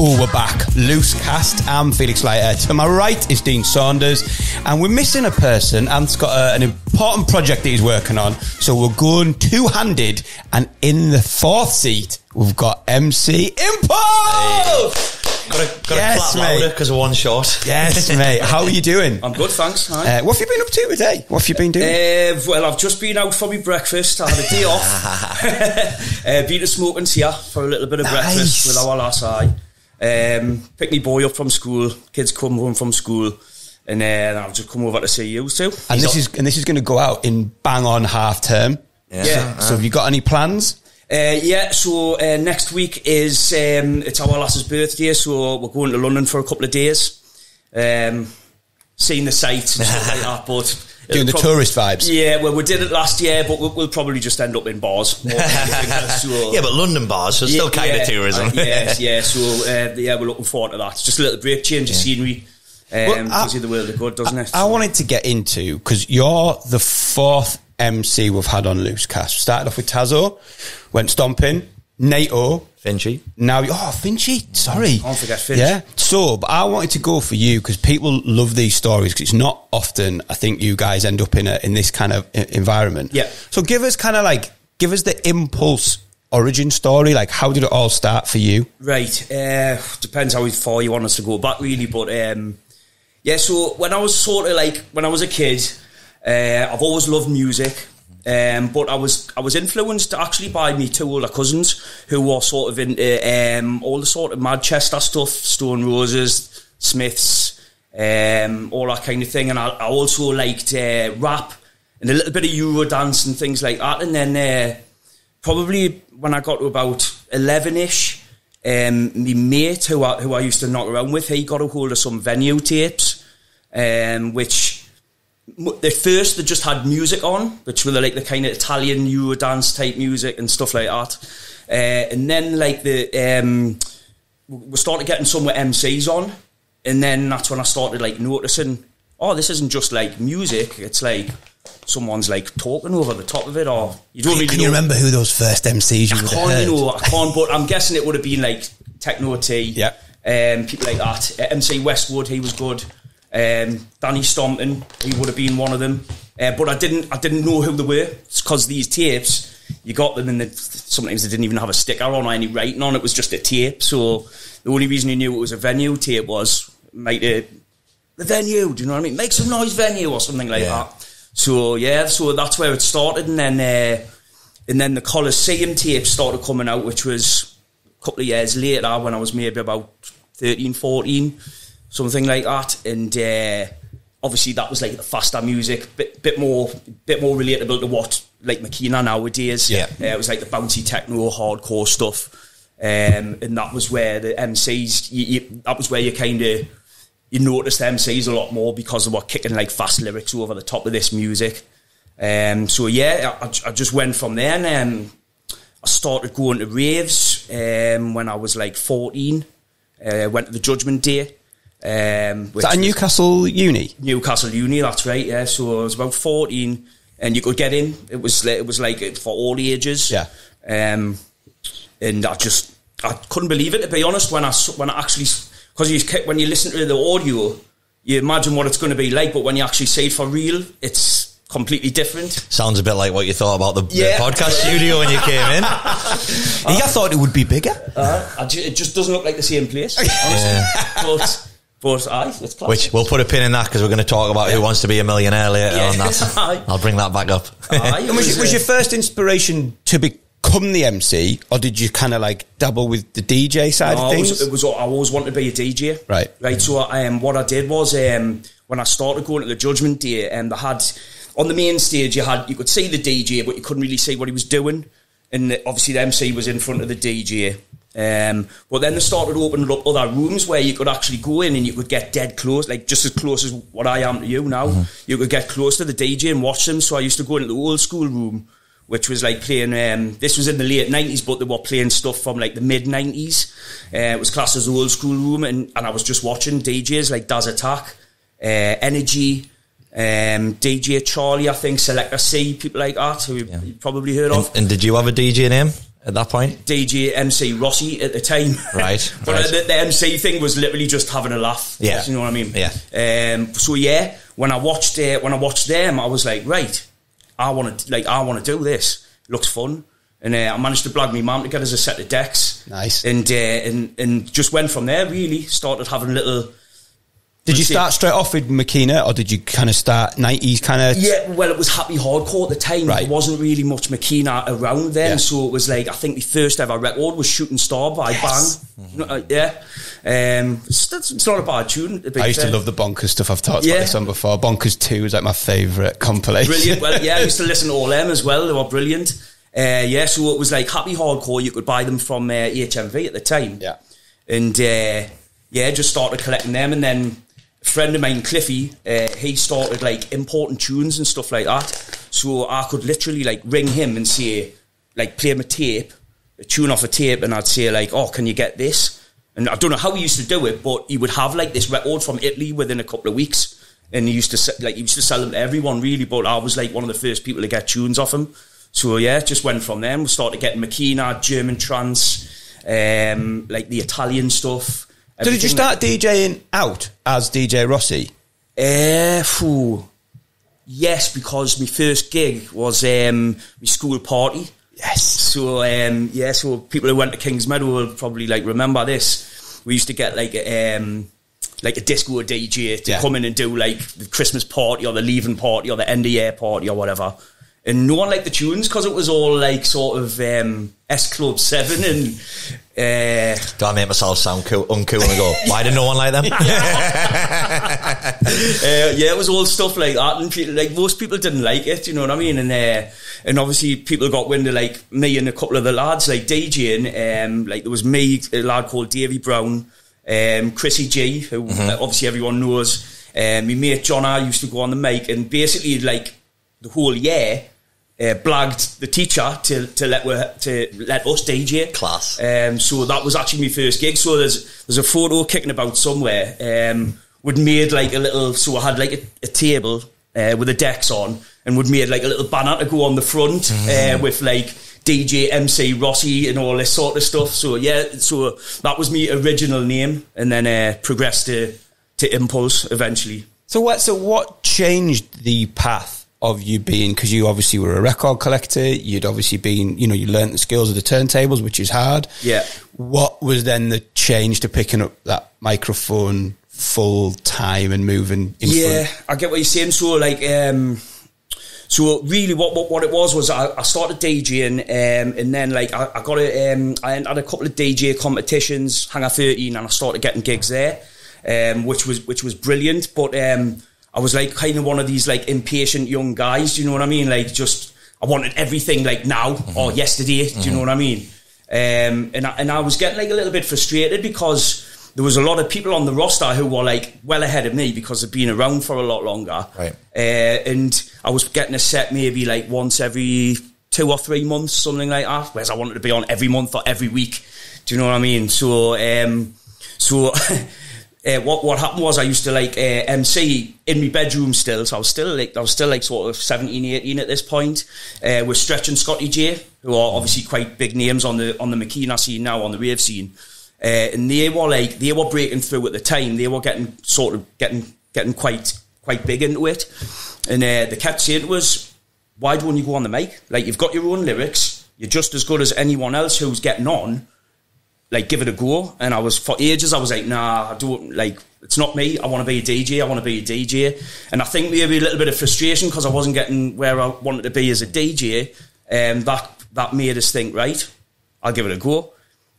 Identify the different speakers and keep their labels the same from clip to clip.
Speaker 1: Oh, we're back. LooseCast. I'm Felix Leiter. To my right is Dean Saunders. And we're missing a person. Ant's got an important project that he's working on. So we're going two-handed. And in the fourth seat, we've got MC Impulse!
Speaker 2: Got to clap louder because of one shot.
Speaker 1: Yes, mate. How are you doing?
Speaker 3: I'm good, thanks.
Speaker 1: What have you been up to today? What have you been doing?
Speaker 3: Well, I've just been out for my breakfast. I had a day off. Been to Smoking here for a little bit of breakfast with our lass. Picked my boy up from school. Kids come home from school. And then I've just come over to see you too.
Speaker 1: And this is going to go out in bang on half term.
Speaker 3: Yeah.
Speaker 1: So have you got any plans?
Speaker 3: So next week is it's our lass's birthday, so we're going to London for a couple of days, seeing the sights and stuff like that. But
Speaker 1: doing the tourist vibes.
Speaker 3: Yeah, well, we did it last year, but we'll probably just end up in bars.
Speaker 2: Yeah, but London bars, so still kind of tourism.
Speaker 3: So we're looking forward to that. It's just a little break, change of scenery. Gives you the world of good, doesn't it?
Speaker 1: I wanted to get into, because you're the fourth MC we've had on LooseCast. Started off with Tazo, went Stompin, NATO,
Speaker 2: Finchy.
Speaker 1: Now, Finchy, sorry.
Speaker 3: Can't forget Finch.
Speaker 1: Yeah. So, but I wanted to go for you because people love these stories because it's not often, I think, you guys end up in this kind of environment.
Speaker 3: Yeah.
Speaker 1: So give us the Impulse origin story. Like, how did it all start for you?
Speaker 3: Right. Depends how far you want us to go back, really. But, so when I was a kid, I've always loved music, but I was influenced actually by me two older cousins who were sort of into all the sort of Manchester stuff, Stone Roses, Smiths, all that kind of thing. And I also liked rap and a little bit of Eurodance and things like that. And then probably when I got to about 11ish, my mate who I used to knock around with, he got a hold of some Venue tapes, which... At first they just had music on, which were like the kind of Italian Eurodance type music and stuff like that. And then like we started getting some with MCs on, and then that's when I started like noticing, this isn't just like music, it's like someone's like talking over the top of it, or you don't really know.
Speaker 1: Can you remember who those first MCs you would have heard?
Speaker 3: I can't, but I'm guessing it would have been like Techno T, people like that. MC Westwood, he was good. Danny Stompin, he would have been one of them, but I didn't know who they were. It's because these tapes, you got them and sometimes they didn't even have a sticker on or any writing on. It was just a tape, so the only reason you knew it was a Venue tape was the Venue, do you know what I mean? Make some noise, Venue, or something like that. So that's where it started. And then the Coliseum tape started coming out, which was a couple of years later when I was maybe about 13, 14, something like that. And obviously that was like the faster music, bit more relatable to what like Makina nowadays. It was like the bouncy techno hardcore stuff, and that was where the MCs that was where you kind of noticed the MCs a lot more because they were kicking like fast lyrics over the top of this music. I just went from there, and I started going to raves when I was like 14. Went to the Judgment Day.
Speaker 1: Was that at Newcastle Uni?
Speaker 3: Newcastle Uni, that's right. Yeah, so I was about 14, and you could get in. It was like for all ages. Yeah. And I couldn't believe it, to be honest. When I actually, because when you listen to the audio, you imagine what it's going to be like, but when you actually see it for real, it's completely different. Sounds
Speaker 2: a bit like what you thought about the podcast studio when you came in.
Speaker 1: I thought it would be bigger.
Speaker 3: It just doesn't look like the same place, honestly. But it's class.
Speaker 2: Which we'll put a pin in that because we're going to talk about Who Wants to Be a Millionaire later on that. I'll bring that back up.
Speaker 1: Was your first inspiration to become the MC, or did you kind of like dabble with the DJ side of things?
Speaker 3: I always wanted to be a DJ. Right. So what I did was when I started going to the Judgment Day, they had on the main stage you could see the DJ, but you couldn't really see what he was doing, and obviously the MC was in front of the DJ. But then they started opening up other rooms where you could actually go in and you could get dead close, like just as close as what I am to you now. Mm-hmm. You could get close to the DJ and watch them. So I used to go into the old school room, which was like playing, this was in the late 90s, but they were playing stuff from like the mid 90s. It was classed as the old school room, and I was just watching DJs like Daz Attack, Energy, DJ Charlie, I think, Selector C, people like that, who you probably heard of.
Speaker 2: And did you have a DJ name? at that point?
Speaker 3: DJ MC Rossi at the time.
Speaker 2: Right.
Speaker 3: But
Speaker 2: right.
Speaker 3: The MC thing was literally just having a laugh.
Speaker 2: Yeah.
Speaker 3: You know what I mean?
Speaker 2: Yeah.
Speaker 3: So yeah, when I watched them, I was like, right, I want to do this. Looks fun. And I managed to blag me mum to get us a set of decks.
Speaker 1: Nice.
Speaker 3: And just went from there, really. Started having little...
Speaker 1: Did you start straight off with Makina, or did you kind of start 90s kind of...
Speaker 3: Yeah, well, it was happy hardcore at the time.
Speaker 1: Right.
Speaker 3: There wasn't really much Makina around then, so it was like, I think the first ever record was Shooting Star by Bang. Yeah. It's not a bad tune.
Speaker 1: I used to love the Bonkers stuff. I've talked about this on before. Bonkers 2 was like my favourite compilation.
Speaker 3: Brilliant. Well, yeah, I used to listen to all them as well. They were brilliant. So it was like happy hardcore. You could buy them from HMV at the time.
Speaker 1: Yeah.
Speaker 3: And just started collecting them. And then a friend of mine, Cliffy, he started like importing tunes and stuff like that. So I could literally like ring him and say, like, play him a tape, a tune off a tape, and I'd say like, oh, can you get this? And I don't know how he used to do it, but he would have like this record from Italy within a couple of weeks, and he used to sell them to everyone really. But I was like one of the first people to get tunes off him. So yeah, just went from there. We started getting Makina, German trance, like the Italian stuff.
Speaker 1: So did you start DJing out as DJ Rossi?
Speaker 3: Yes, because my first gig was my school party.
Speaker 1: Yes.
Speaker 3: So so people who went to Kings Meadow will probably like remember this. We used to get like a disco DJ to come in and do like the Christmas party or the leaving party or the end of year party or whatever. And no one liked the tunes because it was all like sort of S Club 7 and...
Speaker 2: Do I make myself sound cool, uncool and go, why did no one like them?
Speaker 3: It was all stuff like that, and people, like most people didn't like it, you know what I mean? And obviously people got wind of like me and a couple of the lads like DJing. Like there was me, a lad called Davey Brown, Chrissy G, who obviously everyone knows. My mate John I used to go on the mic, and basically like the whole year blagged the teacher to let us DJ.
Speaker 2: Class.
Speaker 3: So that was actually my first gig. So there's a photo kicking about somewhere. We'd made like a little, so I had like a table with the decks on, and we'd made like a little banner to go on the front with like DJ MC Rossi and all this sort of stuff. So yeah, so that was my original name, and then progressed to Impulse eventually.
Speaker 1: So what changed the path of you being, because you obviously were a record collector, you'd obviously been, you learnt the skills of the turntables, which is hard.
Speaker 3: Yeah.
Speaker 1: What was then the change to picking up that microphone full time and moving in front?
Speaker 3: I get what you're saying. So like, so really what it was I started DJing, and then like I got I entered a couple of DJ competitions, Hangar 13, and I started getting gigs there, which was brilliant. But I was like kind of one of these like impatient young guys, do you know what I mean? Like just, I wanted everything like now or yesterday, do you know what I mean? And I was getting like a little bit frustrated because there was a lot of people on the roster who were like well ahead of me because they've been around for a lot longer.
Speaker 2: Right.
Speaker 3: And I was getting a set maybe like once every 2 or 3 months, something like that, whereas I wanted to be on every month or every week. Do you know what I mean? So, what happened was I used to like MC in my bedroom still, so I was still like sort of 17, 18 at this point, with Stretch and Scotty J, who are obviously quite big names on the Makina scene now, on the rave scene, and they were breaking through at the time. They were getting quite big into it, and they kept saying to us, why don't you go on the mic? Like, you've got your own lyrics, you're just as good as anyone else who's getting on. Like, give it a go. And for ages I was like, nah, I don't, like, it's not me. I want to be a DJ. And I think maybe a little bit of frustration because I wasn't getting where I wanted to be as a DJ. That made us think, right, I'll give it a go.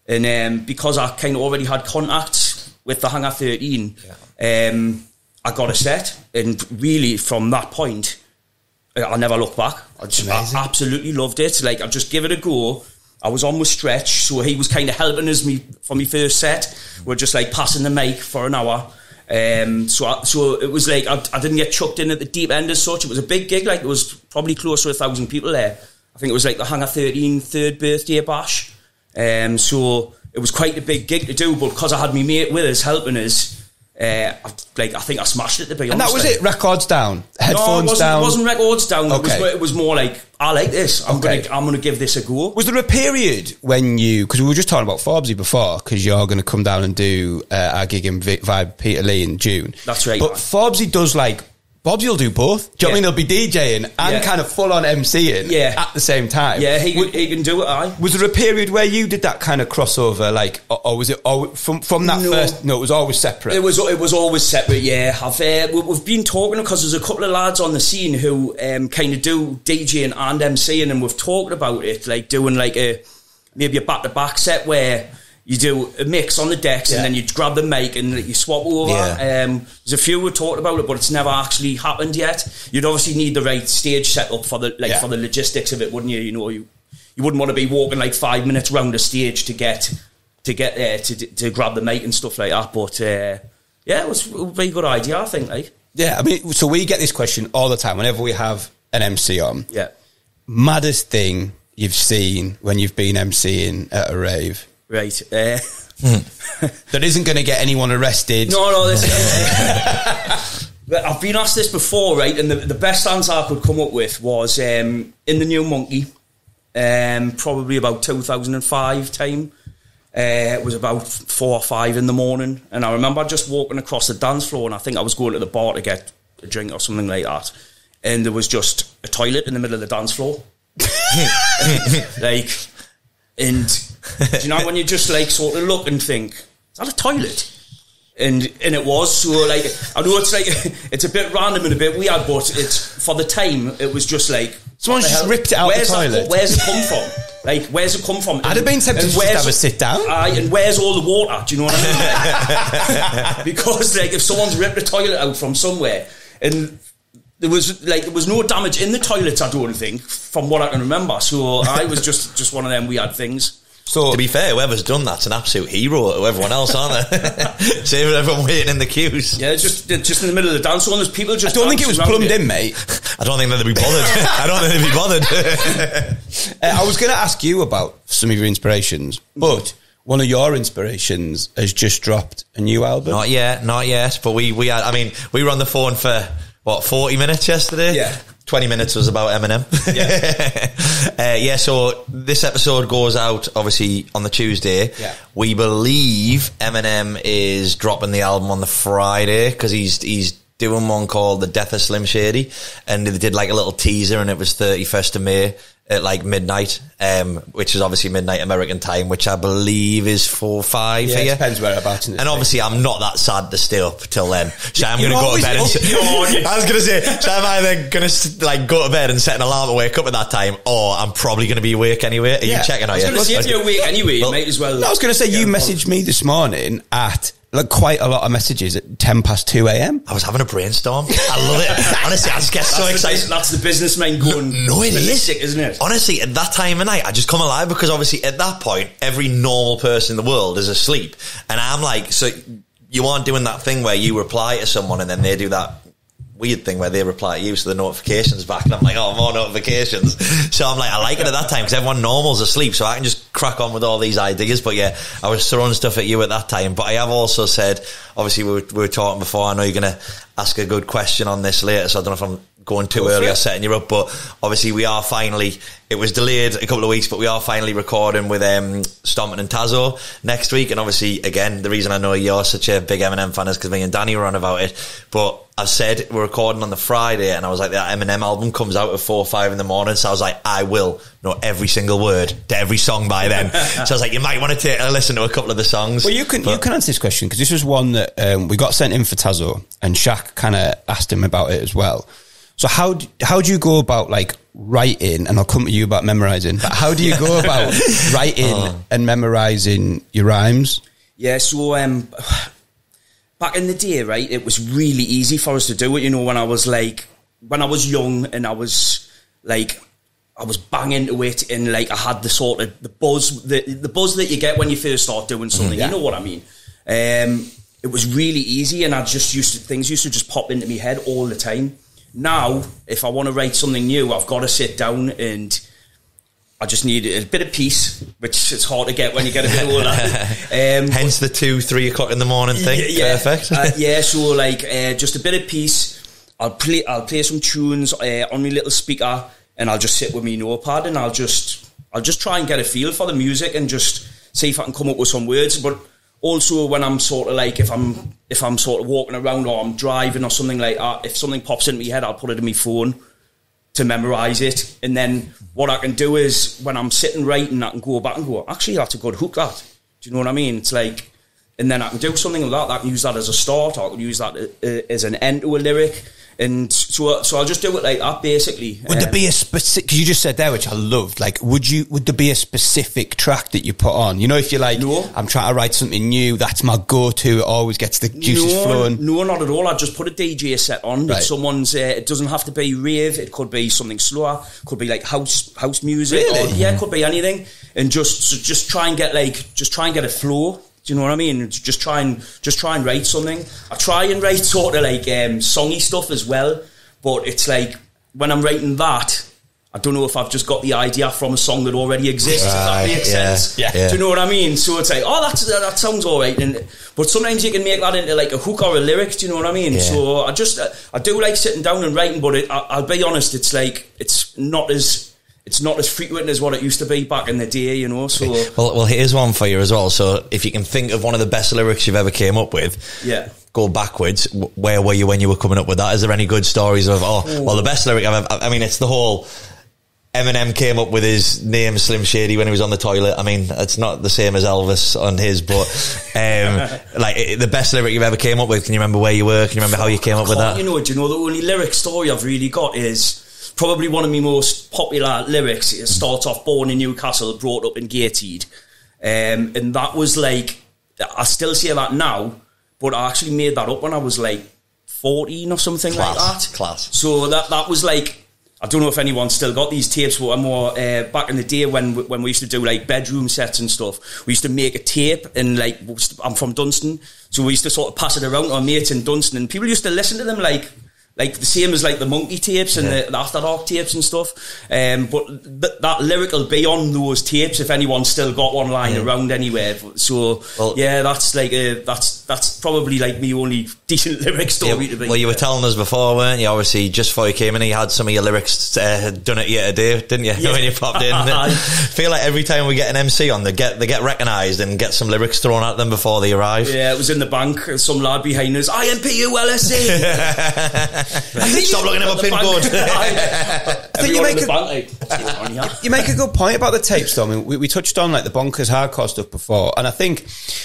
Speaker 3: And because I kind of already had contacts with the Hangar 13, I got a set. And really from that point, I never looked back. I absolutely loved it. Like, I just give it a go. I was on with Stretch, so he was kind of helping us for my first set. We're just like passing the mic for an hour. So it was like I didn't get chucked in at the deep end as such. It was a big gig, like there was probably close to 1,000 people there. I think it was like the Hangar 13 third birthday bash. So it was quite a big gig to do, but because I had my mate with us helping us, I think I smashed it, to be honest.
Speaker 1: And that was it? Records down? Headphones
Speaker 3: down?
Speaker 1: It
Speaker 3: wasn't records down.
Speaker 1: Okay.
Speaker 3: It was more like, I like this. I'm going to give this a go.
Speaker 1: Was there a period when you... Because we were just talking about Forbesy before, because you're going to come down and do our gig in Vibe Peterlee in June.
Speaker 3: That's right.
Speaker 1: But Forbesy does like... Forbesy will do both. Do you know what I mean? They'll be DJing and kind of full-on MCing at the same time.
Speaker 3: Yeah, he can do it, aye.
Speaker 1: Was there a period where you did that kind of crossover, like, or was it from that first... No, it was always separate.
Speaker 3: It was always separate, yeah. We've been talking, because there's a couple of lads on the scene who kind of do DJing and MCing, and we've talked about it, like doing like maybe a back-to-back set where... You do a mix on the decks and then you grab the mic and you swap over. There's a few we talked about it, but it's never actually happened yet. You'd obviously need the right stage setup for the logistics of it, wouldn't you? You know, you wouldn't want to be walking like 5 minutes round the stage to get there to grab the mic and stuff like that. But it was a very good idea, I think. Like,
Speaker 1: yeah, I mean, so we get this question all the time whenever we have an MC on.
Speaker 3: Yeah,
Speaker 1: maddest thing you've seen when you've been MCing at a rave.
Speaker 3: Right.
Speaker 1: That isn't going to get anyone arrested.
Speaker 3: No. I've been asked this before, right? And the best answer I could come up with was in the New Monkey, probably about 2005 time. It was about 4 or 5 in the morning. And I remember just walking across the dance floor, and I think I was going to the bar to get a drink or something like that. And there was just a toilet in the middle of the dance floor. And do you know when you just like sort of look and think, is that a toilet? And it was. So like, I know it's like, it's a bit random and a bit weird, but it's, for the time, it was just like,
Speaker 1: someone's just ripped it out the toilet.
Speaker 3: Where's it come from? Like, where's it come from?
Speaker 1: I'd have been tempted to just have a sit down.
Speaker 3: And where's all the water? Do you know what I mean? Because like, if someone's ripped the toilet out from somewhere, and there was no damage in the toilets, I don't think, from what I can remember. So I was just one of them weird things.
Speaker 2: So, to be fair, whoever's done that's an absolute hero to everyone else, aren't they? Saving everyone waiting in the queues.
Speaker 3: Yeah, just in the middle of the dance hall, there's people just...
Speaker 1: I don't think it was plumbed in, mate.
Speaker 2: I don't think they'd be bothered.
Speaker 1: I was going to ask you about some of your inspirations, but one of your inspirations has just dropped a new album.
Speaker 2: Not yet, but we had, I mean, we were on the phone for, 40 minutes yesterday?
Speaker 1: Yeah.
Speaker 2: 20 minutes was about Eminem. Yeah. So this episode goes out obviously on the Tuesday.
Speaker 1: Yeah.
Speaker 2: We believe Eminem is dropping the album on the Friday because he's doing one called The Death of Slim Shady, and they did like a little teaser, and it was 31st of May at like midnight, which is obviously midnight American time, which I believe is 4-5
Speaker 1: here.
Speaker 2: It
Speaker 1: depends whereabouts in the
Speaker 2: And obviously I'm not that sad to stay up till then, so I'm going to go to bed. I was going to say, so I'm either going to like go to bed and set an alarm to wake up at that time, or I'm probably going to be awake anyway. Are you checking?
Speaker 3: I was going to say, if you're awake anyway, you might as well.
Speaker 1: I was going to say, you messaged me this morning at like quite a lot of messages at 2 a.m.
Speaker 2: I was having a brainstorm. I love it. Honestly, I just get so excited.
Speaker 3: That's the businessman going.
Speaker 2: No, it is,
Speaker 3: isn't it?
Speaker 2: Honestly, at that time of night, I just come alive, because obviously at that point, every normal person in the world is asleep, and I'm like, so you aren't doing that thing where you reply to someone and then they do that weird thing where they reply to you, so the notifications back, and I'm like, oh, more notifications. So I'm like, I like it at that time because everyone normal's asleep, so I can just crack on with all these ideas. But yeah, I was throwing stuff at you at that time. But I have also said, obviously we were talking before, I know you're going to ask a good question on this later, so I don't know if I'm going too early or setting you up, but obviously we are finally, it was delayed a couple of weeks, but we are finally recording with Stompin and Tazo next week. And obviously, again, the reason I know you're such a big Eminem fan is because me and Danny were on about it. But I've said we're recording on the Friday, and I was like, that Eminem album comes out at 4 or 5 in the morning, so I was like, I will know every single word to every song by then. So I was like, you might want to take a listen to a couple of the songs.
Speaker 1: Well, you can answer this question, because this was one that we got sent in for Tazo, and Shaq kind of asked him about it as well. So how do you go about like writing, and I'll come to you about memorising, but how do you go about writing and memorising your rhymes?
Speaker 3: Yeah, so back in the day, right, it was really easy for us to do it, you know, when I was young, and I was banging to it, and like I had the sort of the buzz that you get when you first start doing something, you know what I mean? It was really easy, and things used to just pop into my head all the time. Now, if I want to write something new, I've got to sit down, and I just need a bit of peace, which it's hard to get when you get a bit older.
Speaker 2: Hence the 2-3 o'clock in the morning thing.
Speaker 3: Yeah,
Speaker 2: perfect.
Speaker 3: So like just a bit of peace. I'll play some tunes on my little speaker, and I'll just sit with my notepad, and I'll just try and get a feel for the music and just see if I can come up with some words. But also when I'm sort of like, if I'm sort of walking around or I'm driving or something like that, if something pops into my head, I'll put it in my phone to memorise it. And then what I can do is when I'm sitting writing, I can go back and go, actually, that's a good hook, that. Do you know what I mean? It's like, and then I can do something like that. I can use that as a start, or I can use that as an end to a lyric. And so I'll just do it like that, basically.
Speaker 1: Would there be a specific, because you just said there, which I loved, like, would there be a specific track that you put on? You know, if you're like, no, I'm trying to write something new, that's my go-to, it always gets the juices flowing.
Speaker 3: No, not at all. I just put a DJ set on. Right. Someone's, it doesn't have to be rave, it could be something slower, could be like house music.
Speaker 1: Really?
Speaker 3: Or, yeah, it could be anything. And just try and get a flow. Do you know what I mean? Just try and write something. I try and write sort of like songy stuff as well, but it's like when I'm writing that, I don't know if I've just got the idea from a song that already exists. Right, if that makes sense. Yeah. Do you know what I mean? So it's like, that sounds all right. But sometimes you can make that into like a hook or a lyric. Do you know what I mean? Yeah. So I do like sitting down and writing, but I'll be honest, it's like it's not as frequent as what it used to be back in the day, you know. So
Speaker 2: well, here's one for you as well. So if you can think of one of the best lyrics you've ever came up with, go backwards. Where were you when you were coming up with that? Is there any good stories of the best lyric I've ever? I mean, it's the whole Eminem came up with his name Slim Shady when he was on the toilet. I mean, it's not the same as Elvis on his, but like the best lyric you've ever came up with. Can you remember where you were? Can you remember how you came up with that?
Speaker 3: Do you know the only lyric story I've really got is probably one of my most popular lyrics. It starts off, born in Newcastle, brought up in Gateshead. And that was like, I still say that now, but I actually made that up when I was like 14 or something like that.
Speaker 2: Class.
Speaker 3: So that was like, I don't know if anyone's still got these tapes, but I'm more back in the day when we used to do like bedroom sets and stuff. We used to make a tape, and like, I'm from Dunstan, so we used to sort of pass it around to our mates in Dunstan, and people used to listen to them like the same as like the Monkey tapes and the After Dark tapes and stuff. But that lyric will be on those tapes if anyone's still got one lying around anywhere. So that's like that's probably like my only decent lyric story to be.
Speaker 2: Well, you were telling us before, weren't you? Obviously, just before you came in, you had some of your lyrics done at you today, didn't you? Yeah. When you popped in. I feel like every time we get an MC on, they get recognised and get some lyrics thrown at them before they arrive.
Speaker 3: Yeah, it was in the bank. Some lad behind us, IMPULSC.
Speaker 2: Stop looking at my pin code.
Speaker 1: I think you make a good point about the tapes though. I mean, we touched on like the bonkers hardcore stuff before, and I think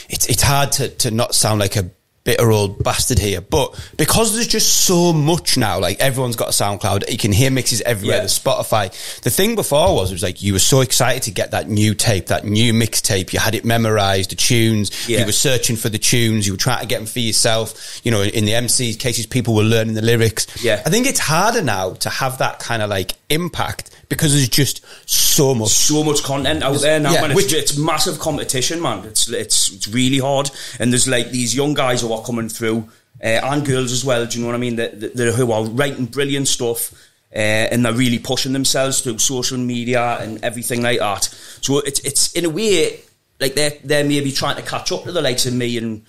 Speaker 1: it's hard to not sound like a bitter old bastard here, but because there's just so much now, like everyone's got a SoundCloud, you can hear mixes everywhere, there's Spotify. The thing before was like you were so excited to get that new tape, that new mixtape, you had it memorised, the tunes, you were searching for the tunes, you were trying to get them for yourself, you know, in the MC's cases people were learning the lyrics. I think it's harder now to have that kind of like impact because there's just so much
Speaker 3: content out there now, man. It's massive competition, man. It's really hard, and there's like these young guys who are coming through, and girls as well. Do you know what I mean? Who are writing brilliant stuff, and they're really pushing themselves through social media and everything like that. So it's in a way like they're maybe trying to catch up to the likes of me and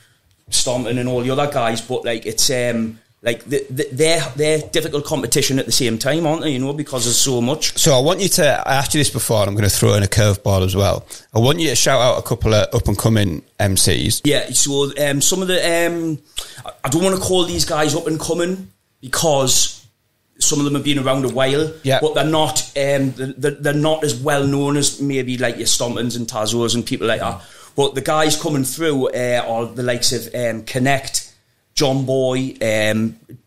Speaker 3: Stompin and all the other guys, but like it's like they're difficult competition at the same time, aren't they? You know, because there's so much.
Speaker 1: So I want you to, I asked you this before, and I'm going to throw in a curveball as well. I want you to shout out a couple of up and coming MCs.
Speaker 3: Yeah. So some of the I don't want to call these guys up and coming because some of them have been around a while, but they're not they're not as well known as maybe like your Stompins and Tazos and people like that. But the guys coming through are the likes of Connect, John Boy,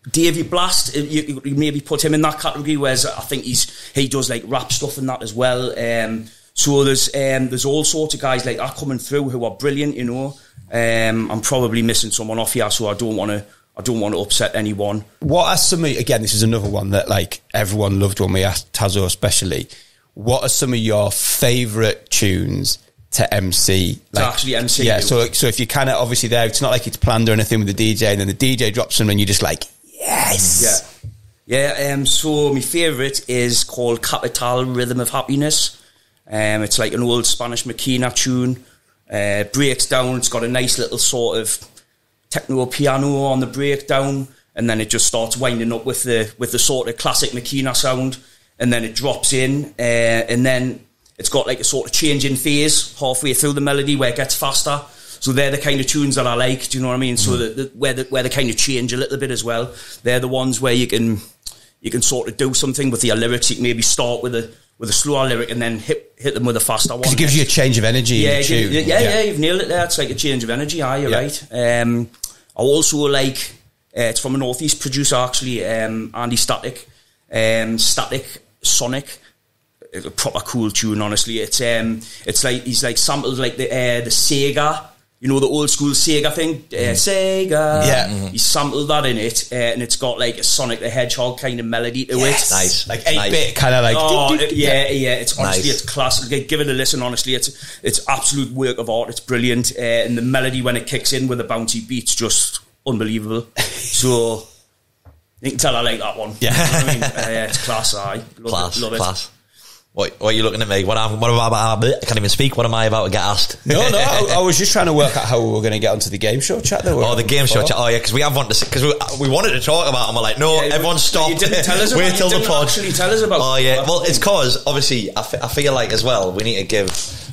Speaker 3: Davey Blast. You maybe put him in that category, whereas I think he does like rap stuff and that as well. So there's all sorts of guys like that coming through who are brilliant, you know. I'm probably missing someone off here, so I don't want to upset anyone.
Speaker 1: What are some of, again, this is another one that like everyone loved when we asked Tazo especially. What are some of your favourite tunes to MC?
Speaker 3: Like, to actually MC?
Speaker 1: Yeah, so if you're kind of obviously there, it's not like it's planned or anything with the DJ, and then the DJ drops them and you're just like, yes.
Speaker 3: Yeah, so my favourite is called Capital Rhythm of Happiness. It's like an old Spanish Maquina tune. Breaks down. It's got a nice little sort of techno piano on the breakdown, and then it just starts winding up with the sort of classic Maquina sound, and then it drops in, and then it's got like a sort of change in phase halfway through the melody where it gets faster. So they're the kind of tunes that I like. Do you know what I mean? So where they kind of change a little bit as well. They're the ones where you can sort of do something with your lyrics. You can maybe start with a slower lyric and then hit them with a faster one.
Speaker 1: Because it gives you a change of energy.
Speaker 3: Yeah, you've nailed it there. It's like a change of energy. You're right. I also like, it's from a Northeast producer actually, Andy Static. Static Sonic. A proper cool tune, honestly. It's like he's like sampled like the Sega. You know, the old school Sega thing? Sega. Yeah. He sampled that in it, and it's got like a Sonic the Hedgehog kind of melody to it.
Speaker 2: Nice.
Speaker 1: Like 8-bit kind of like...
Speaker 3: Oh, yeah. It's honestly, it's classic. Give it a listen, honestly. It's absolute work of art. It's brilliant. And the melody, when it kicks in with the bouncy beats, just unbelievable. So, you can tell I like that one.
Speaker 2: Yeah.
Speaker 3: You know what I mean? It's class, Love
Speaker 2: it. What are you looking at me? What am I about? I can't even speak. What am I about to get asked?
Speaker 1: No, I was just trying to work out how we were going to get onto the game show chat.
Speaker 2: The game show chat. Oh yeah, because we have one to, because we wanted to talk about it, and we're like, no, everyone stop.
Speaker 3: You didn't tell us about.
Speaker 2: Wait till the pod.
Speaker 3: Actually, tell us about.
Speaker 2: Oh yeah, well, it's cause obviously I feel like as well we need to give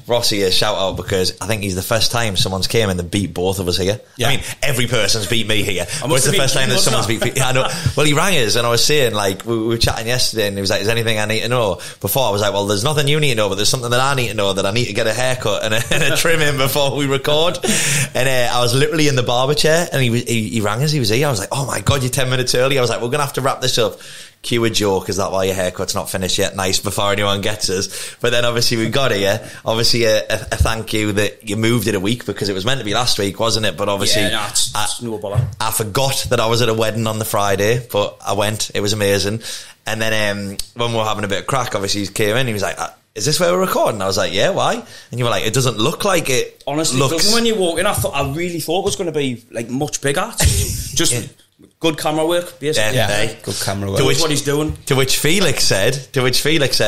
Speaker 2: Rossi a shout out, because I think he's the first time someone's came and they beat both of us here. Yeah. I mean, every person's beat me here, but it's the first time that someone's beat me. I know. Well, he rang us and I was saying, like, we were chatting yesterday and he was like, is there anything I need to know? Before I was like, well, there's nothing you need to know, but there's something that I need to know, that I need to get a haircut and a trim in before we record. And I was literally in the barber chair and he rang us, he was here. I was like, oh my God, you're 10 minutes early. I was like, we're going to have to wrap this up. Cue a joke, is that why your haircut's not finished yet? Nice, before anyone gets us. But then obviously we got here. Obviously a thank you that you moved it a week, because it was meant to be last week, wasn't it? But obviously
Speaker 3: it's no bother.
Speaker 2: I forgot that I was at a wedding on the Friday, but I went. It was amazing. And then when we were having a bit of crack, obviously he came in, he was like, is this where we're recording? I was like, yeah, why? And you were like, it doesn't look like it.
Speaker 3: Honestly, doesn't. When you walk in, I really thought it was going to be like much bigger. Just yeah. Good camera work, basically.
Speaker 1: Yeah, good camera work.
Speaker 3: To which, what he's doing.
Speaker 2: To which Felix said,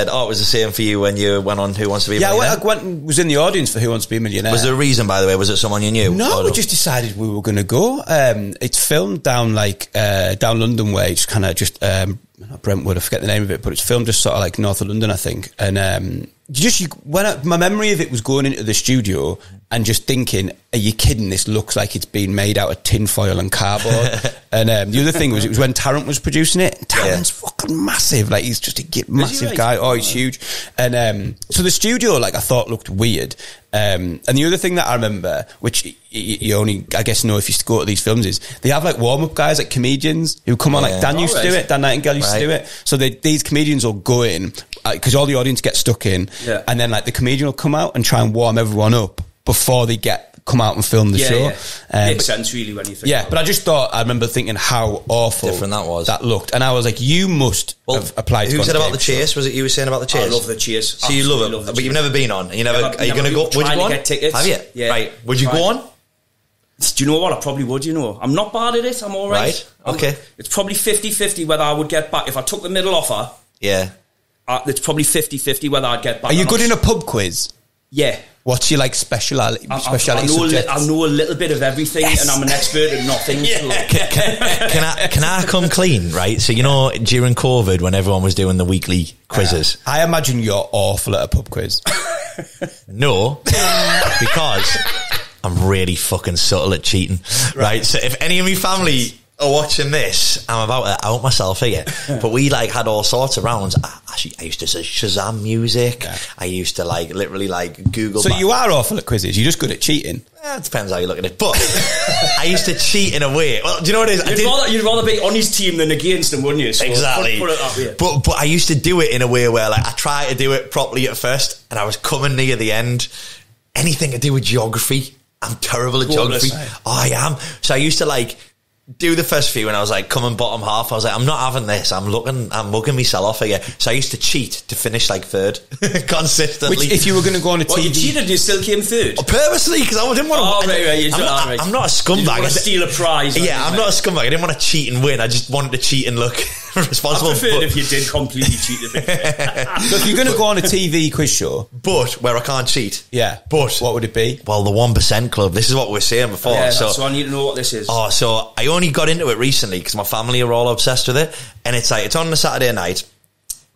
Speaker 2: oh, it was the same for you when you went on Who Wants to Be a Millionaire?
Speaker 1: Yeah, I was in the audience for Who Wants to Be a Millionaire.
Speaker 2: Was there a reason, by the way? Was it someone you knew?
Speaker 1: No, we just decided we were going to go. It's filmed down London way. It's kind of just not Brentwood, I forget the name of it, but it's filmed just sort of like north of London, I think. And my memory of it was going into the studio and just thinking, are you kidding? This looks like it's been made out of tinfoil and cardboard. And the other thing was, it was when Tarrant was producing it. Tarrant's fucking massive. Like, he's just a massive guy. Oh, he's huge. And so the studio, like, I thought looked weird. And the other thing that I remember, which you only, I guess, know if you go to these films, is they have like warm-up guys, like comedians who come on, like Dan used to do it, Dan Nightingale used to do it. So these comedians will go in, because all the audience gets stuck in, and then like the comedian will come out and try and warm everyone up before they come out and film the show.
Speaker 3: Makes sense, really, when you think about it.
Speaker 1: But I just thought, I remember thinking how awful
Speaker 2: different that
Speaker 1: looked. And I was like, you must have applied to
Speaker 2: Who said about the Chase? Was it you were saying about the Chase?
Speaker 3: I love the Chase.
Speaker 2: So you love it, but you've never been on. Are you going to go? Would you go on?
Speaker 3: Get tickets.
Speaker 2: Have you?
Speaker 3: Yeah.
Speaker 2: Right. Would you go on?
Speaker 3: Do you know what? I probably would, I'm not bad at it. I'm all right.
Speaker 2: Okay.
Speaker 3: It's probably 50-50 whether I would get back. If I took the middle offer, it's probably 50-50 whether I'd get back.
Speaker 1: Are you good in a pub quiz?
Speaker 3: Yeah.
Speaker 1: What's your like speciality subjects?
Speaker 3: I know a little bit of everything, and I'm an expert at nothing.
Speaker 2: Can I come clean, right? So, during COVID, when everyone was doing the weekly quizzes,
Speaker 1: I imagine you're awful at a pub quiz.
Speaker 2: No, because I'm really fucking subtle at cheating, right? So if any of my family are watching this, I'm about to out myself here. But we had all sorts of rounds. I used to say Shazam music. Yeah. I used to literally Google.
Speaker 1: So you are awful at quizzes. You're just good at cheating.
Speaker 2: It depends how you look at it. But I used to cheat in a way. Well, do you know what it is?
Speaker 3: You'd rather be on his team than against him, wouldn't you? So
Speaker 2: exactly.
Speaker 3: Put it that way.
Speaker 2: But I used to do it in a way where I tried to do it properly at first, and I was coming near the end. Anything to do with geography, I'm terrible at geography. Oh, I am. So I used to do the first few, and I was coming bottom half. I was like, I'm not having this. I'm mugging myself off here. So I used to cheat to finish third consistently.
Speaker 1: Which, if you were going to go on a TV,
Speaker 3: you cheated, you still came third
Speaker 2: purposely, because I didn't want to. I'm not a scumbag.
Speaker 3: You want to steal a prize.
Speaker 2: Yeah, I'm not a scumbag. I didn't want to cheat and win. I just wanted to cheat and look responsible.
Speaker 3: I prefer if you did completely cheat.
Speaker 1: So if you're going to go on a TV quiz show,
Speaker 2: but where I can't cheat,
Speaker 1: but what would it be?
Speaker 2: Well, the 1% Club. This is what we were saying before.
Speaker 3: Yeah, so I need to know what this is.
Speaker 2: Oh, so I only got into it recently because my family are all obsessed with it, and it's like it's on a Saturday night,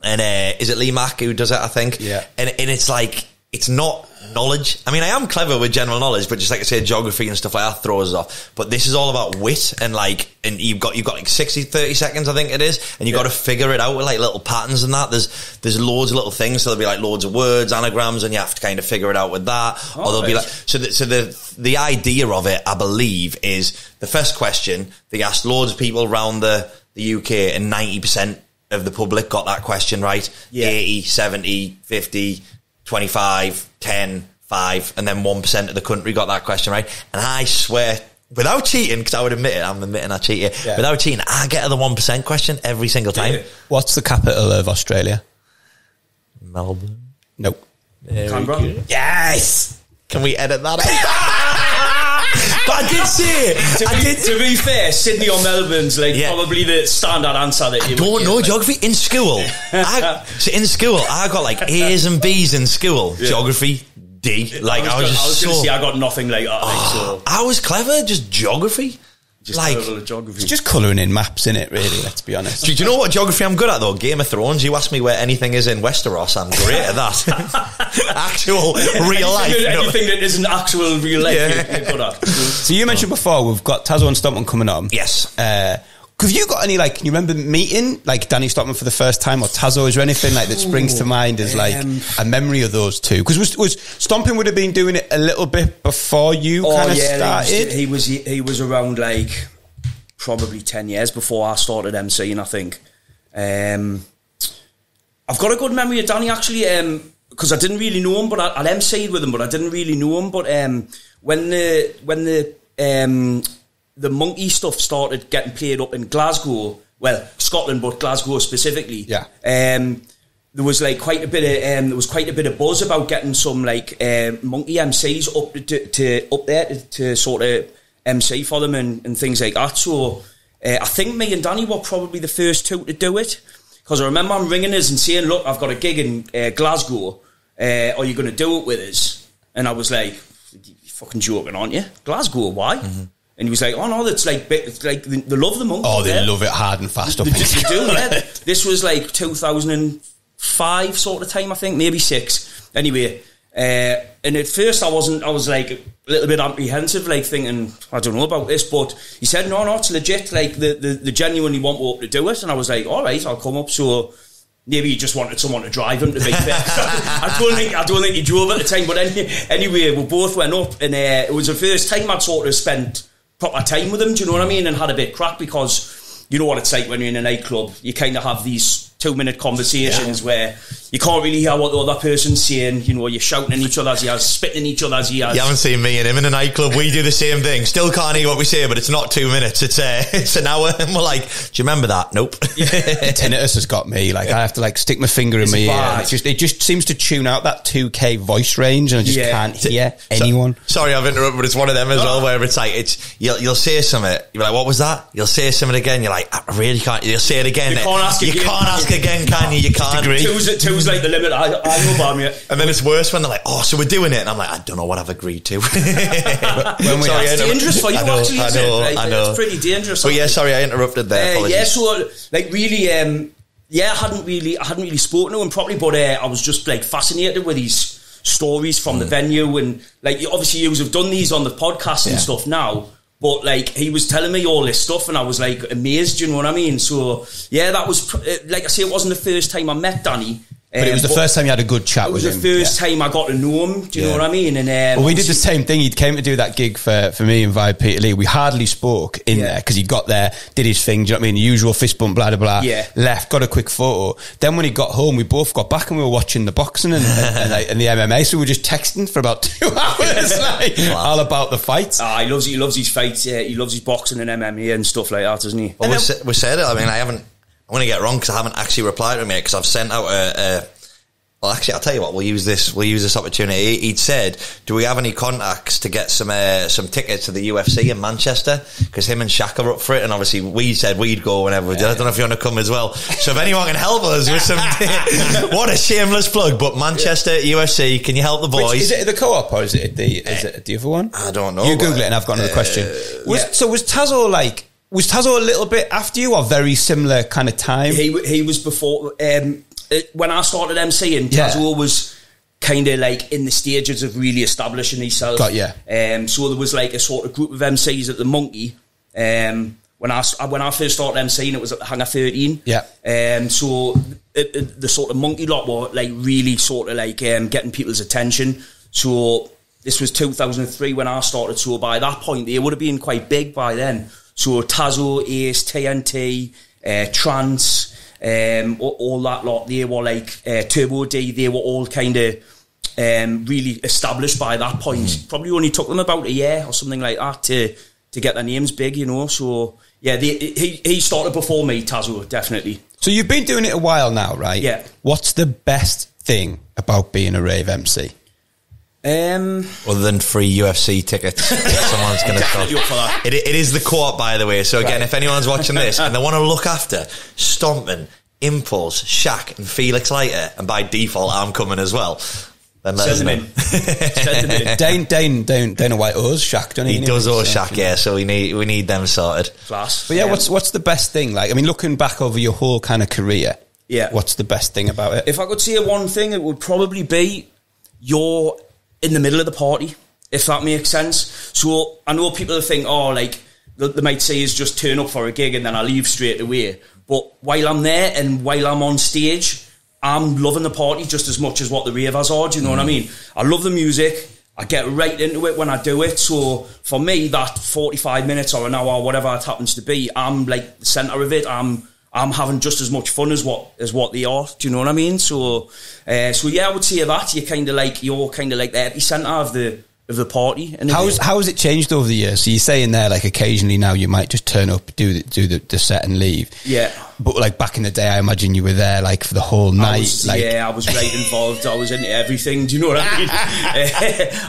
Speaker 2: and is it Lee Mack who does it? I think.
Speaker 1: Yeah.
Speaker 2: And it's like it's not knowledge. I mean, I am clever with general knowledge, but just like I say, geography and stuff like that throws us off. But this is all about wit and you've got like 30 seconds, I think it is, and you've got to figure it out with like little patterns and that. There's loads of little things, so there'll be like loads of words, anagrams, and you have to kind of figure it out with that. Or there'll be like the idea of it, I believe, is the first question they asked loads of people around the UK, and 90% of the public got that question right. 80, 70, 50. 25, 10, 5, and then 1% of the country got that question right. And I swear, without cheating, because I would admit it, I'm admitting I cheated. Yeah. Without cheating, I get the 1% question every single time.
Speaker 1: What's the capital of Australia?
Speaker 2: Melbourne.
Speaker 1: Nope.
Speaker 3: Canberra.
Speaker 2: Yes! Can we edit that out? But I did say it.
Speaker 3: To be fair, Sydney or Melbourne's probably the standard answer that you
Speaker 2: don't know geography in school. I got like A's and B's in school. Yeah. Geography, D. Like I was going to
Speaker 3: say I got nothing like that.
Speaker 2: So I was clever, just geography.
Speaker 3: Just like geography.
Speaker 1: It's just colouring in maps, innit, really, let's be honest.
Speaker 2: Do you know what geography I'm good at, though? Game of Thrones. You ask me where anything is in Westeros, I'm great at that. Actual real life.
Speaker 3: Anything that isn't actual real life, you're good at.
Speaker 1: So you mentioned before, we've got Tazo and Stompin coming on.
Speaker 2: Yes.
Speaker 1: Have you got any, like, you remember meeting, like, Danny Stompin for the first time, or Tazo? Is there anything, like, that springs to mind as, like, a memory of those two? Because was Stompin would have been doing it a little bit before you kind of started?
Speaker 3: He was around, like, probably 10 years before I started MCing, I think. I've got a good memory of Danny, actually, because I didn't really know him, but I'd MC'd with him, but I didn't really know him. But when the monkey stuff started getting played up in Glasgow, well, Scotland, but Glasgow specifically.
Speaker 1: Yeah.
Speaker 3: There was like quite a bit of buzz about getting some like monkey MCs up there to sort of MC for them and things like that. So I think me and Danny were probably the first two to do it, because I remember him ringing us and saying, "Look, I've got a gig in Glasgow. Are you going to do it with us?" And I was like, "You're fucking joking, aren't you? Glasgow, why?" Mm-hmm. And he was like, "Oh no, it's like they love the monkeys.
Speaker 1: Oh, they love it hard and fast up.
Speaker 3: They do, yeah." This was like 2005 sort of time, I think, maybe 6. Anyway, and at first I was like a little bit apprehensive, like thinking, I don't know about this, but he said, no, it's legit, like the genuinely want to do it. And I was like, all right, I'll come up. So maybe he just wanted someone to drive him, to be fair. I don't think he drove at the time, but anyway, we both went up, and it was the first time I'd sort of spent proper time with him, do you know what I mean, and had a bit of crack, because you know what it's like when you're in a nightclub. You kind of have these 2-minute conversations where you can't really hear what the other person's saying. You know, you're shouting in each other's ears, spitting in each other's ears.
Speaker 2: You haven't seen me and him in a nightclub. We do the same thing. Still can't hear what we say, but it's not 2 minutes. It's an hour, and we're like, "Do you remember that?" Nope.
Speaker 1: Tinnitus has got me. Like, I have to like stick my finger in my ear. It just seems to tune out that 2K voice range, and I just can't hear anyone.
Speaker 2: Sorry, I've interrupted, but it's one of them as well, where it's like you'll say something. You're like, "What was that?" You'll say something again. You're like, "I really can't." You'll say it again.
Speaker 3: You can't ask
Speaker 2: again, can you? You can't.
Speaker 3: Two's like the limit. I know about me.
Speaker 2: And then it's worse when they're like, "Oh, so we're doing it," and I'm like, "I don't know what I've agreed to."
Speaker 3: It's dangerous for you, actually. I know. It's pretty dangerous.
Speaker 2: But yeah, sorry, I interrupted there.
Speaker 3: So like really, I hadn't really spoken to him properly, but I was just like fascinated with these stories from the venue, and like obviously you have done these on the podcast and stuff now. But like he was telling me all this stuff, and I was like amazed. You know what I mean? So yeah, that was like I say, it wasn't the first time I met Danny,
Speaker 1: but it was the first time you had a good chat with him.
Speaker 3: It was the first time I got to know him. Do you know what I mean? And
Speaker 1: we did the same thing. He came to do that gig for me and Vibe Peter Lee. We hardly spoke in there because he got there, did his thing. Do you know what I mean? The usual fist bump, blah blah blah.
Speaker 3: Yeah.
Speaker 1: Left, got a quick photo. Then when he got home, we both got back and we were watching the boxing and the MMA. So we were just texting for about 2 hours, all about the fights.
Speaker 3: He loves his fights. Yeah, he loves his boxing and MMA and stuff like that, doesn't he?
Speaker 2: Well, we said it. I mean, I'm going to get it wrong because I haven't actually replied to him yet, because I've sent out Well, actually, I'll tell you what. We'll use this opportunity. He'd said, "Do we have any contacts to get some tickets to the UFC in Manchester?" Because him and Shaq are up for it, and obviously we said we'd go whenever. I don't know if you want to come as well. So if anyone can help us with some, what a shameless plug! But Manchester UFC, can you help the boys?
Speaker 1: Is it the Co-op or is it the other one?
Speaker 2: I don't know.
Speaker 1: You Google it, and I've got another question. So was Tazo a little bit after you, or very similar kind of time?
Speaker 3: He was before. When I started MCing, Tazo was kind of like in the stages of really establishing himself.
Speaker 1: Got you.
Speaker 3: So there was like a sort of group of MCs at the Monkey. When I first started MCing, it was at the Hangar 13.
Speaker 1: Yeah.
Speaker 3: So the sort of Monkey lot were like really sort of like getting people's attention. So this was 2003 when I started. So by that point, they would have been quite big by then. So Tazo, Ace, TNT, Trance. All that lot, they were like Turbo D, they were all kind of really established by that point. Probably only took them about a year or something like that to get their names big, you know. So yeah, he started before me, Tazo, definitely. So
Speaker 1: you've been doing it a while now, right?
Speaker 3: Yeah.
Speaker 1: What's the best thing about being a rave MC?
Speaker 2: Other than free UFC tickets, someone's going to talk. It is the Co-op, by the way. So again, if anyone's watching this and they want to look after Stompin, Impulse, Shaq, and Felix Leiter, and by default I'm coming as well, then let us know.
Speaker 1: Dana White owes Shaq, don't he?
Speaker 2: He does owe Shaq, yeah. So we need them sorted.
Speaker 3: Class.
Speaker 1: But yeah, what's the best thing? Like, I mean, looking back over your whole kind of career, what's the best thing about it?
Speaker 3: If I could say one thing, it would probably be you're in the middle of the party, if that makes sense. So I know people think, like they might say is just turn up for a gig and then I leave straight away. But while I'm there and while I'm on stage, I'm loving the party just as much as what the ravers are. Do you know what I mean? I love the music. I get right into it when I do it. So for me, that 45 minutes or an hour, whatever it happens to be, I'm like the centre of it. I'm having just as much fun as what they are. Do you know what I mean? So yeah, I would say that you're kind of like the epicenter of the party.
Speaker 1: How has it changed over the years? So you're saying there, like occasionally now you might just turn up, do the set and leave.
Speaker 3: Yeah. But
Speaker 1: like back in the day, I imagine you were there like for the whole night.
Speaker 3: I was right involved. I was into everything. Do you know what I mean?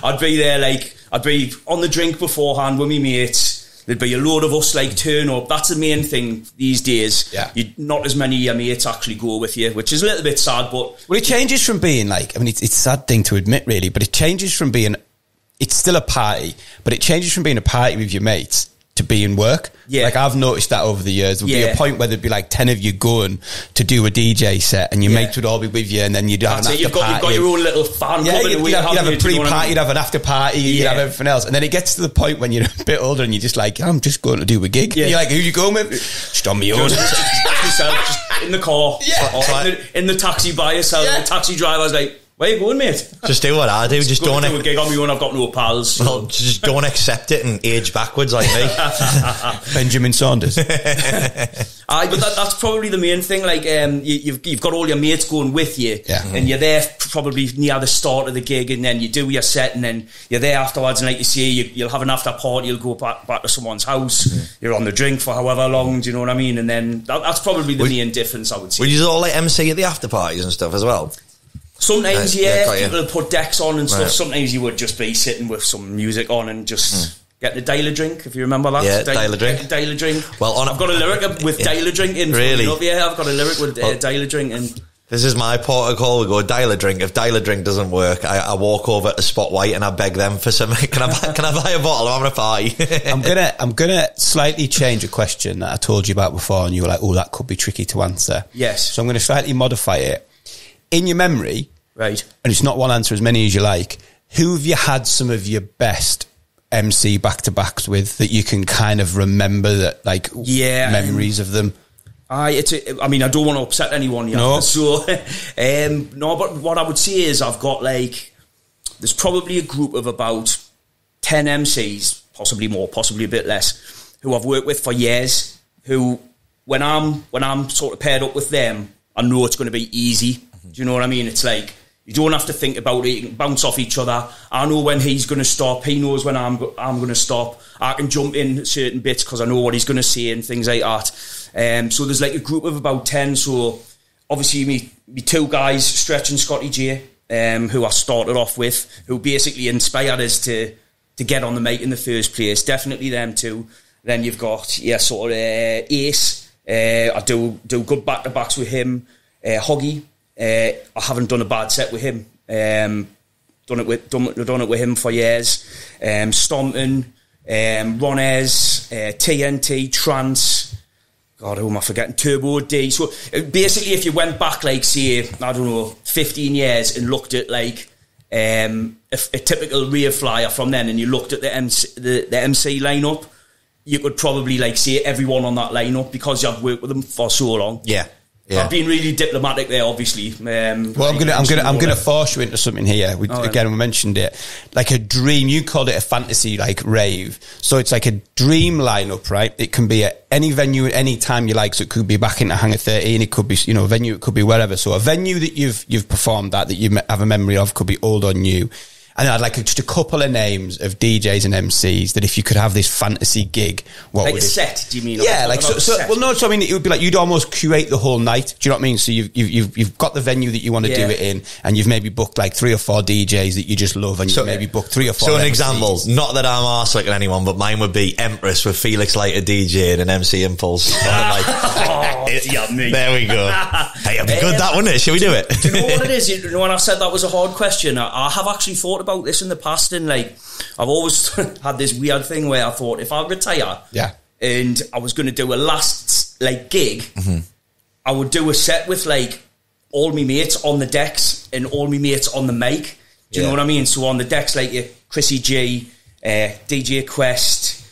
Speaker 3: I'd be there I'd be on the drink beforehand with me mates. There'd be a load of us like turn up. That's the main thing these days.
Speaker 1: Yeah.
Speaker 3: Not as many of your mates actually go with you, which is a little bit sad. But
Speaker 1: well, it changes from being like, I mean, it's a sad thing to admit really, but it changes from being, it's still a party, but it changes from being a party with your mates to being work.
Speaker 3: Yeah.
Speaker 1: Like I've noticed that over the years. There'd be a point where there'd be like 10 of you going to do a DJ set and your mates would all be with you and then you'd have an after party.
Speaker 3: You've got your own little fan club.
Speaker 1: You'd have a pre-party, you'd have an after party, you'd have everything else. And then it gets to the point when you're a bit older and you're just like, I'm just going to do a gig. Yeah. You're like, who you going with? Just on my own.
Speaker 3: Just in the car. Yeah. In the taxi by yourself. Yeah. The taxi driver's like, where you going, mate?
Speaker 2: Just do what I do. Just don't
Speaker 3: do a gig on my own. I've got no pals. So.
Speaker 2: Well, just don't accept it and age backwards like me.
Speaker 1: Benjamin Saunders.
Speaker 3: But that's probably the main thing. Like, you've got all your mates going with you, and you're there probably near the start of the gig, and then you do your set, and then you're there afterwards. And like you say, you'll have an after party. You'll go back to someone's house. You're on the drink for however long. Do you know what I mean? And then that's probably the main difference, I would say.
Speaker 2: Would you all like MC at the after parties and stuff as well?
Speaker 3: Sometimes, people put decks on and stuff. Right. Sometimes you would just be sitting with some music on and just get the Dial a Drink, if you remember that.
Speaker 2: Yeah, Dial a Drink.
Speaker 3: Dial a Drink. Well, I've got a lyric with Dial a Drink in.
Speaker 2: Really?
Speaker 3: Yeah, I've got a lyric with Dial a Drink in.
Speaker 2: This is my protocol. We go Dial a Drink. If Dial a Drink doesn't work, I walk over to Spot White and I beg them for some. Can I buy a bottle? I'm having a party.
Speaker 1: I'm gonna slightly change a question that I told you about before, and you were like, "Oh, that could be tricky to answer."
Speaker 3: Yes.
Speaker 1: So I'm going to slightly modify it. In your memory.
Speaker 3: Right.
Speaker 1: And it's not one answer, as many as you like. Who have you had some of your best MC back-to-backs with that you can kind of remember that, like, memories of them?
Speaker 3: I mean, I don't want to upset anyone yet.
Speaker 1: No.
Speaker 3: So, no, but what I would say is I've got, like, there's probably a group of about 10 MCs, possibly more, possibly a bit less, who I've worked with for years, who, when I'm sort of paired up with them, I know it's going to be easy. Do you know what I mean? It's like, you don't have to think about it. You can bounce off each other. I know when he's going to stop. He knows when I'm going to stop. I can jump in certain bits because I know what he's going to say and things like that. So there's like a group of about 10. So obviously me two guys, Stretch and Scotty J, who I started off with, who basically inspired us to get on the mic in the first place. Definitely them two. Then you've got sort of Ace. I do good back-to-backs with him. Hoggy. I haven't done a bad set with him. Done it with him for years. Stompin, Ronez, TNT, Trance. God, who am I forgetting? Turbo D. So basically, if you went back, like, say, I don't know, 15 years and looked at, like, a typical rave flyer from then, and you looked at the MC lineup, you could probably, like, say everyone on that lineup because you've worked with them for so long.
Speaker 2: Yeah.
Speaker 3: I've been really diplomatic there, obviously.
Speaker 1: Well, I'm gonna force you into something here. Again, we mentioned it, like a dream. You called it a fantasy, like rave. So it's like a dream lineup, right? It can be at any venue at any time you like. So it could be back into Hangar 13. It could be, a venue. It could be wherever. So a venue that you've performed that you have a memory of could be old or new. And I'd like just a couple of names of DJs and MCs that if you could have this fantasy gig, what
Speaker 3: like
Speaker 1: would
Speaker 3: a set? Do you mean?
Speaker 1: Yeah, like so. Well, no. So I mean, it would be like you'd almost curate the whole night. Do you know what I mean? So you've got the venue that you want to do it in, and you've maybe booked like 3 or 4 DJs that you just love, and you maybe booked 3 or 4.
Speaker 2: So an
Speaker 1: MCs.
Speaker 2: example, not that I'm arse-licking anyone, but mine would be Empress with Felix Leiter DJ and MC Impulse.
Speaker 3: Yummy.
Speaker 2: There we go. Hey, it'd be good, that, wouldn't it? Shall we do it?
Speaker 3: Do you know what it is? When I said that was a hard question, I have actually thought about this in the past, and like I've always had this weird thing where I thought if I retire, and I was going to do a last like gig, I would do a set with like all me mates on the decks and all me mates on the mic. Do you know what I mean? So on the decks, like Chrissy G, DJ Quest,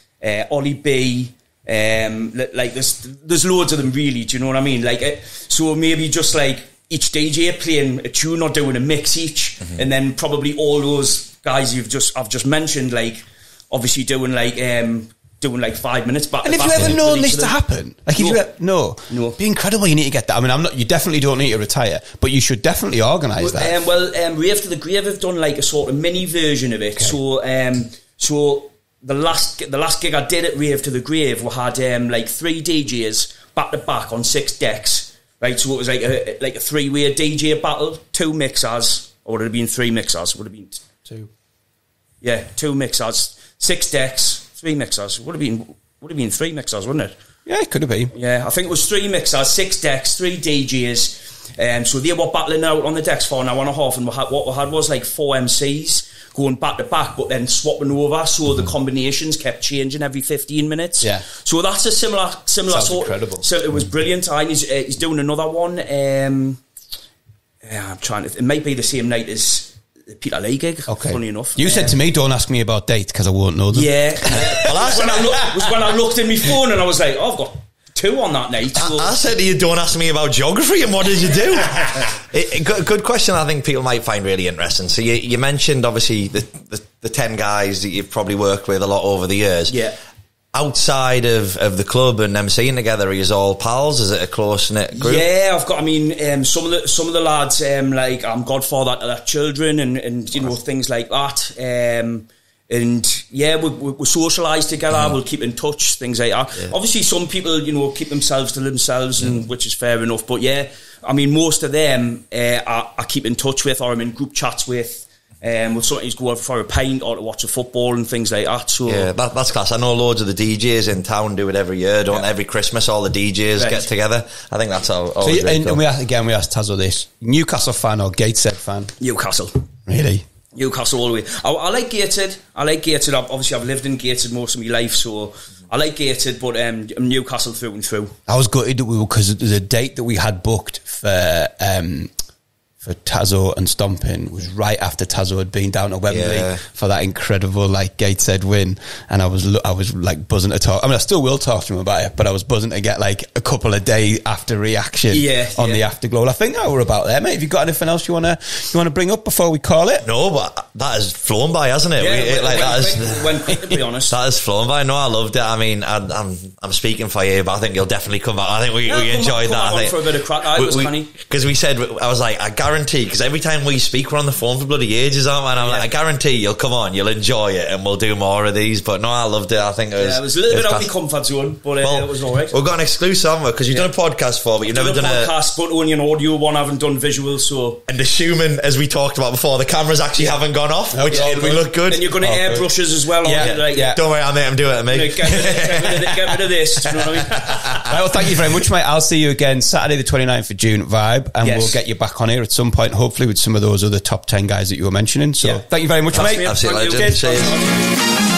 Speaker 3: Ollie B. Like there's loads of them really. Do you know what I mean? Like so maybe just like each DJ playing a tune or doing a mix each, and then probably all those guys I've just mentioned, like obviously doing like 5 minutes back.
Speaker 1: And if you ever known this to happen, like if no, it'd be incredible. You need to get that. I mean, you definitely don't need to retire, but you should definitely organise that.
Speaker 3: Rave to the Grave have done like a sort of mini version of it. Okay. So the last gig I did at Rave to the Grave, we had like 3 DJs back to back on 6 decks, right? So it was like a 3-way DJ battle, 2 mixers, or would it have been 3 mixers? Would have been
Speaker 1: 2.
Speaker 3: Yeah, 2 mixers, 6 decks, 3 mixers. Would have been 3 mixers, wouldn't it?
Speaker 1: Yeah, it could have been.
Speaker 3: Yeah, I think it was 3 mixers, 6 decks, 3 DJs. So they were battling out on the decks for an hour and a half, and what we had was like 4 MCs going back to back, but then swapping over, so the combinations kept changing every 15 minutes.
Speaker 1: Yeah.
Speaker 3: So that's a similar
Speaker 1: Sounds
Speaker 3: sort.
Speaker 1: Incredible.
Speaker 3: So it was brilliant. He's doing another one. I'm trying to. It might be the same night as the Peter Lee gig. Okay. Funny enough,
Speaker 1: you said to me, "Don't ask me about dates because I won't know them."
Speaker 3: Yeah. Well, when I looked in my phone and I was like, "Oh, I've got 2 on that night." So.
Speaker 2: I said to you, don't ask me about geography, and what did you do? Good question. I think people might find really interesting. So you mentioned obviously the 10 guys that you've probably worked with a lot over the years.
Speaker 3: Yeah.
Speaker 2: Outside of the club and MCing together, are you all pals? Is it a close knit group?
Speaker 3: Yeah, I've got. I mean, some of the lads, like I'm godfather to their children, and things like that. And yeah, we socialise together. We'll keep in touch, things like that. Yeah. Obviously, some people, keep themselves to themselves, and which is fair enough. But yeah, I mean, most of them I keep in touch with, or I'm in group chats with. We'll sometimes go out for a pint or to watch a football and things like that. So
Speaker 2: yeah, that's class. I know loads of the DJs in town do it every year, don't they? Every Christmas, all the DJs get together. I think that's how.
Speaker 1: So and we asked Tazo this: Newcastle fan or Gateshead fan?
Speaker 3: Newcastle.
Speaker 1: Really?
Speaker 3: Newcastle all the way. I like Gateshead. Obviously, I've lived in Gateshead most of my life, so I like Gateshead, but I'm Newcastle through and through.
Speaker 1: I was gutted because there's a date that we had booked for Tazo and Stompin was right after Tazo had been down to Wembley for that incredible Gateshead win, and I was like buzzing to talk. I mean, I still will talk to him about it, but I was buzzing to get like a couple of days after reaction on the afterglow. Well, I think we're about there, mate. Have you got anything else you wanna bring up before we call it?
Speaker 2: No, but that has flown by, hasn't it?
Speaker 3: Went quick, to be honest.
Speaker 2: That has flown by. No, I loved it. I mean, I'm speaking for you, but I think you'll definitely come back. I think we enjoyed that. I think
Speaker 3: for a bit of crack. It was funny
Speaker 2: because we said, I was like, I guarantee guarantee, because every time we speak, we're on the phone for bloody ages, aren't we? And I'm like, I guarantee you'll come on, you'll enjoy it, and we'll do more of these. But no, I loved it. I think it was...
Speaker 3: it was a little bit out of my comfort zone, but it was all right.
Speaker 2: We've got an exclusive, haven't we? Because you've done a podcast for, but you've never done a
Speaker 3: podcast, but only an audio one. I haven't done visuals, so...
Speaker 2: And assuming, as we talked about before, the cameras actually haven't gone off, which we look good.
Speaker 3: And you're going to airbrushes as well.
Speaker 2: Don't worry, I'll make them do it to me.
Speaker 3: Get rid of this, do you know what I mean?
Speaker 1: Right, well, thank you very much, mate. I'll see you again Saturday the 29th of June at Vibe, and we'll get you back on here at some point, hopefully with some of those other top 10 guys that you were mentioning. So thank you very much, mate.
Speaker 2: Absolute legend. Cheers.